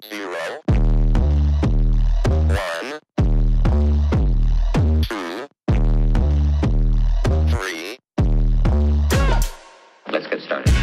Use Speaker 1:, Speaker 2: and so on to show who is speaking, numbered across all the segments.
Speaker 1: 0, 1, 2, 3. Let's get started.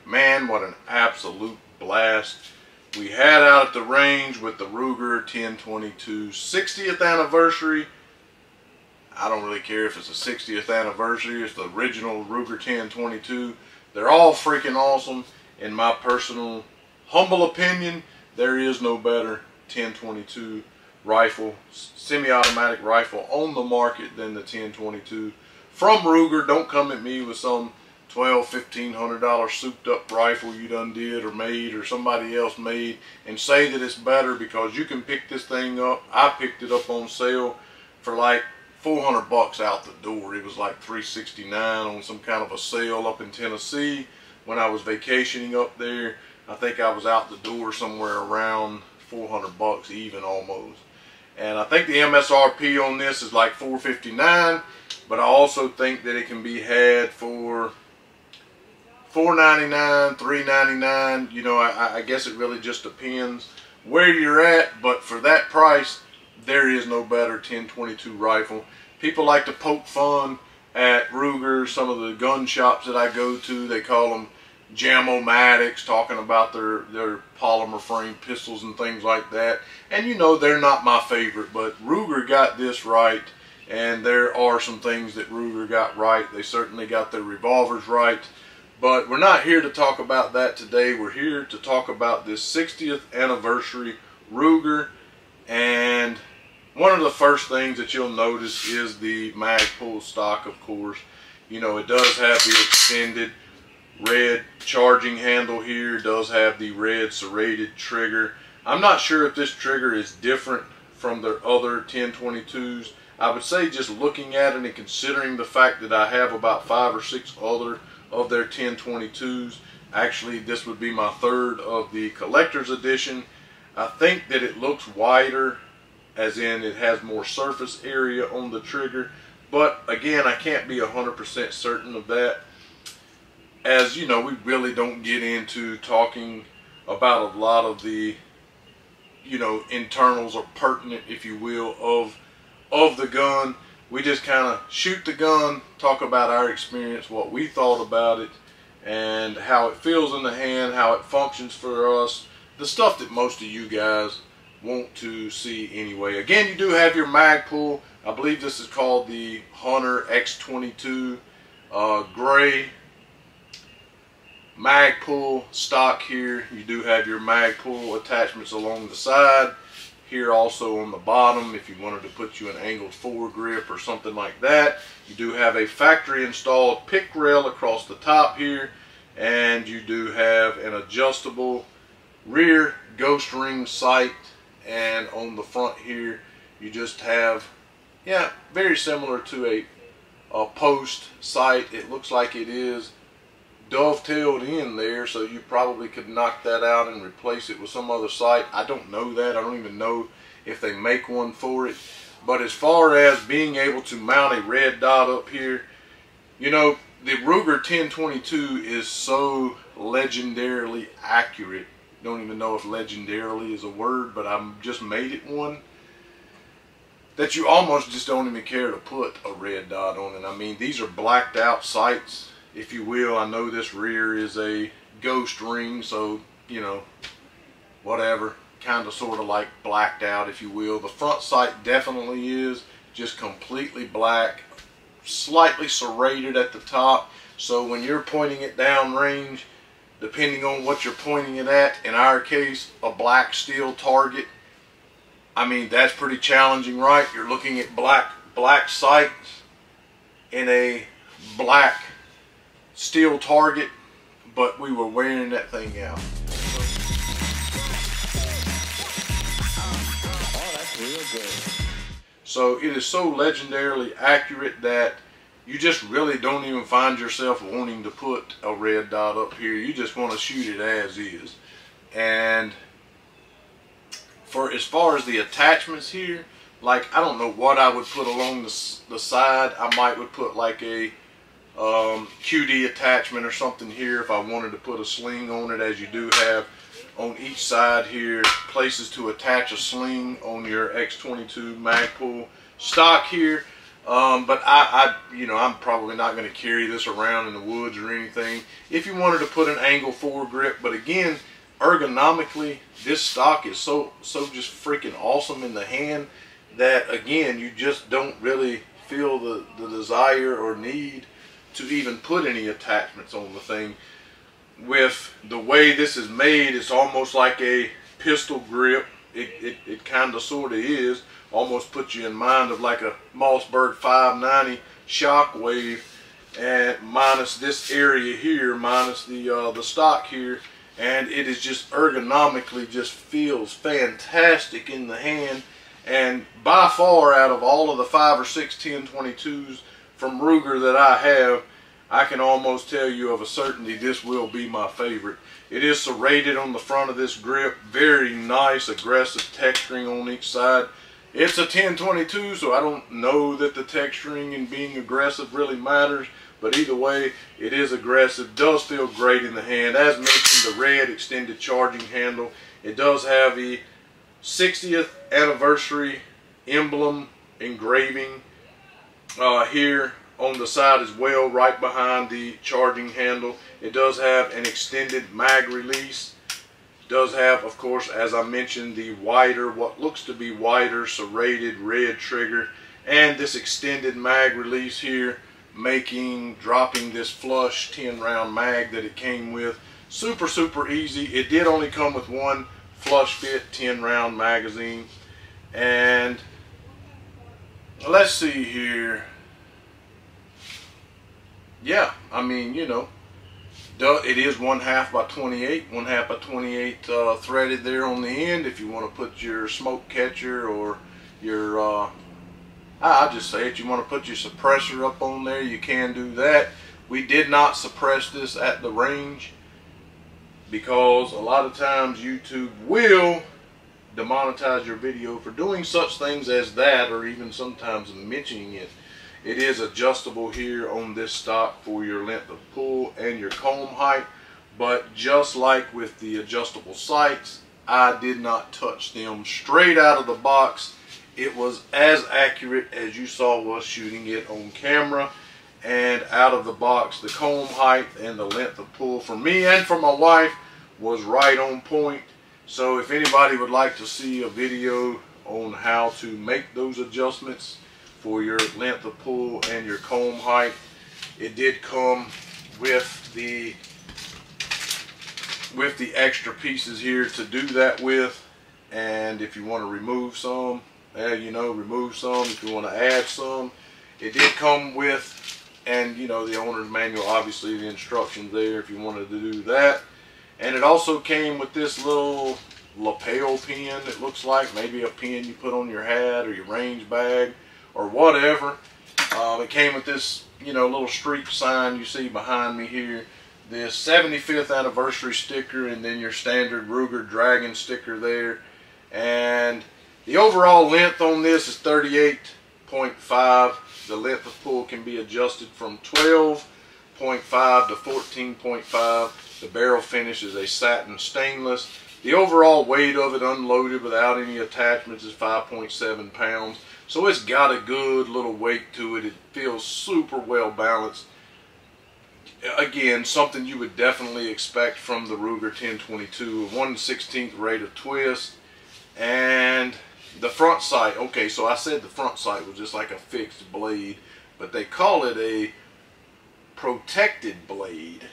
Speaker 2: Man, what an absolute blast we had out at the range with the Ruger 1022 60th anniversary. I don't really care if it's a 60th anniversary, it's the original Ruger 1022. They're all freaking awesome. In my personal, humble opinion, there is no better 1022 rifle, semi-automatic rifle on the market than the 1022 from Ruger. Don't come at me with some $1,200–$1,500 souped up rifle you done did or made or somebody else made and say that it's better, because you can pick this thing up. I picked it up on sale for like $400 out the door. It was like $369 on some kind of a sale up in Tennessee when I was vacationing up there. I think I was out the door somewhere around $400 even almost. And I think the MSRP on this is like $459, but I also think that it can be had for $499, $399. You know, I guess it really just depends where you're at, but for that price, there is no better 1022 rifle. People like to poke fun at Ruger. Some of the gun shops that I go to, they call them Jam-O-Matics, talking about their polymer frame pistols and things like that. And you know, they're not my favorite, but Ruger got this right, and there are some things that Ruger got right. They certainly got their revolvers right. But we're not here to talk about that today. We're here to talk about this 60th anniversary Ruger. And one of the first things that you'll notice is the Magpul stock, of course. You know, it does have the extended red charging handle here. It does have the red serrated trigger. I'm not sure if this trigger is different from their other 1022s. I would say, just looking at it and considering the fact that I have about 5 or 6 other of their 1022s. Actually, this would be my third of the collector's edition. I think that it looks wider, as in it has more surface area on the trigger, but again, I can't be 100% certain of that. As you know, we really don't get into talking about a lot of the, you know, internals or pertinent, if you will, of the gun. We just kind of shoot the gun, talk about our experience, what we thought about it, and how it feels in the hand, how it functions for us, the stuff that most of you guys want to see anyway. Again, you do have your Magpul. I believe this is called the Hunter X22 Gray. mag pull stock here. You do have your mag pull attachments along the side. Here also on the bottom, if you wanted to put you an angled foregrip or something like that. You do have a factory installed pick rail across the top here, and you do have an adjustable rear ghost ring sight, and on the front here you just have, yeah, very similar to a post sight. It looks like it is dovetailed in there, so you probably could knock that out and replace it with some other sight. I don't know that. I don't even know if they make one for it. But as far as being able to mount a red dot up here, you know, the Ruger 1022 is so legendarily accurate. Don't even know if legendarily is a word, but I've just made it one, that you almost just don't even care to put a red dot on it. I mean, these are blacked out sights, if you will. I know this rear is a ghost ring, so, you know, whatever, kind of sort of like blacked out, if you will. The front sight definitely is just completely black, slightly serrated at the top, so when you're pointing it down range, depending on what you're pointing it at, in our case a black steel target, I mean, that's pretty challenging, right? You're looking at black sights in a black steel target, but we were wearing that thing out.
Speaker 1: Oh, that's real good.
Speaker 2: So it is so legendarily accurate that you just really don't even find yourself wanting to put a red dot up here. You just want to shoot it as is. And for as far as the attachments here, like, I don't know what I would put along the side. I might would put like a QD attachment or something here if I wanted to put a sling on it, as you do have on each side here places to attach a sling on your X22 Magpul stock here. But you know, I'm probably not going to carry this around in the woods or anything. If you wanted to put an angle foregrip, but again, ergonomically, this stock is so just freaking awesome in the hand that, again, you just don't really feel the desire or need to even put any attachments on the thing. With the way this is made, it's almost like a pistol grip. It kind of sort of is. Almost puts you in mind of like a Mossberg 590 Shockwave, and minus this area here, minus the stock here, and it is just ergonomically just feels fantastic in the hand. And by far, out of all of the 5 or 6 1022s from Ruger that I have, I can almost tell you of a certainty this will be my favorite. It is serrated on the front of this grip, very nice aggressive texturing on each side. It's a 1022, so I don't know that the texturing and being aggressive really matters, but either way, it is aggressive, does feel great in the hand. As mentioned, the red extended charging handle. It does have the 60th anniversary emblem engraving here on the side as well, right behind the charging handle. It does have an extended mag release. Does have, of course, as I mentioned, the wider, what looks to be wider serrated red trigger, and this extended mag release here, dropping this flush 10 round mag that it came with super easy. It did only come with one flush fit 10 round magazine. And let's see here. Yeah, I mean, you know, it is 1/2 by 28, 1/2 by 28 threaded there on the end. If you want to put your smoke catcher or your, I'll just say it, you want to put your suppressor up on there, you can do that. We did not suppress this at the range because a lot of times YouTube will demonetize your video for doing such things as that, or even sometimes mentioning it. It is adjustable here on this stock for your length of pull and your comb height, but just like with the adjustable sights, I did not touch them. Straight out of the box, it was as accurate as you saw us shooting it on camera, and out of the box, the comb height and the length of pull for me and for my wife was right on point. So if anybody would like to see a video on how to make those adjustments for your length of pull and your comb height, it did come with the with the extra pieces here to do that with. And if you want to remove some, you know, remove some. If you want to add some, it did come with, and you know, the owner's manual, obviously the instructions there if you wanted to do that. And it also came with this little lapel pin. It looks like maybe a pin you put on your hat or your range bag or whatever. It came with this, you know, little streak sign you see behind me here, this 75th anniversary sticker, and then your standard Ruger Dragon sticker there. And the overall length on this is 38.5. The length of pull can be adjusted from 12.5 to 14.5. The barrel finish is a satin stainless. The overall weight of it unloaded without any attachments is 5.7 pounds. So it's got a good little weight to it. It feels super well balanced. Again, something you would definitely expect from the Ruger 1022. 1/16 rate of twist. And the front sight, okay, so I said the front sight was just like a fixed blade, but they call it a protected blade.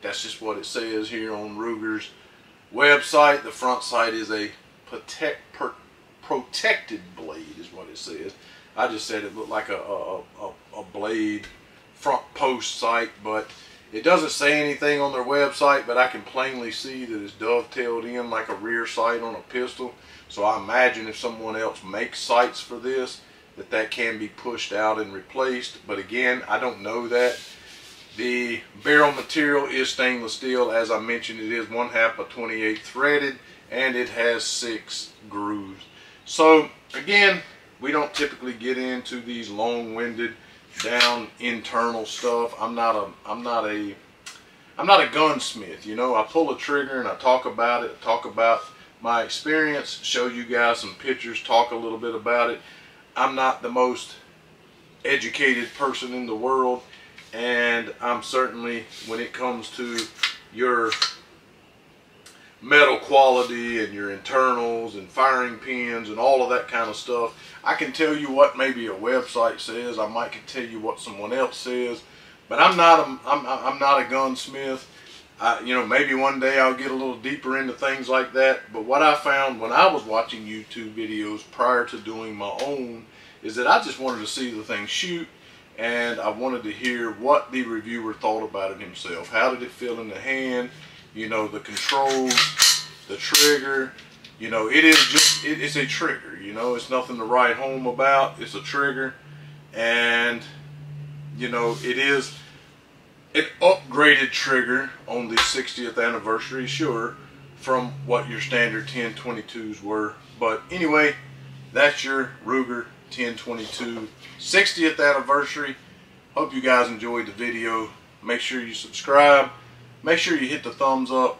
Speaker 2: That's just what it says here on Ruger's website. The front sight is a protected blade is what it says. I just said it looked like a blade front post sight, but it doesn't say anything on their website, but I can plainly see that it's dovetailed in like a rear sight on a pistol. So I imagine if someone else makes sights for this, that can be pushed out and replaced. But again, I don't know that. The barrel material is stainless steel. As I mentioned, it is 1/2 by 28 threaded, and it has 6 grooves. So again, we don't typically get into these long-winded down internal stuff. I'm not a gunsmith, you know. I pull a trigger and I talk about it, talk about my experience, show you guys some pictures, talk a little bit about it. I'm not the most educated person in the world, and I'm certainly, when it comes to your metal quality and your internals and firing pins and all of that kind of stuff, I can tell you what maybe a website says. I might can tell you what someone else says, but I'm not a gunsmith. You know, maybe one day I'll get a little deeper into things like that. But what I found when I was watching YouTube videos prior to doing my own is that I just wanted to see the thing shoot, and I wanted to hear what the reviewer thought about it himself. How did it feel in the hand? You know, the controls, the trigger. You know, it is just, it's a trigger, you know. It's nothing to write home about. It's a trigger. And, you know, it is an upgraded trigger on the 60th anniversary, sure, from what your standard 1022s were. But anyway, that's your Ruger 1022 60th anniversary. Hope you guys enjoyed the video. Make sure you subscribe. Make sure you hit the thumbs up.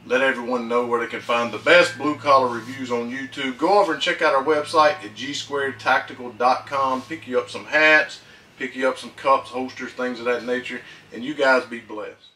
Speaker 2: Let everyone know where they can find the best blue collar reviews on YouTube. Go over and check out our website at gsquaredtactical.com. Pick you up some hats, pick you up some cups, holsters, things of that nature, and you guys be blessed.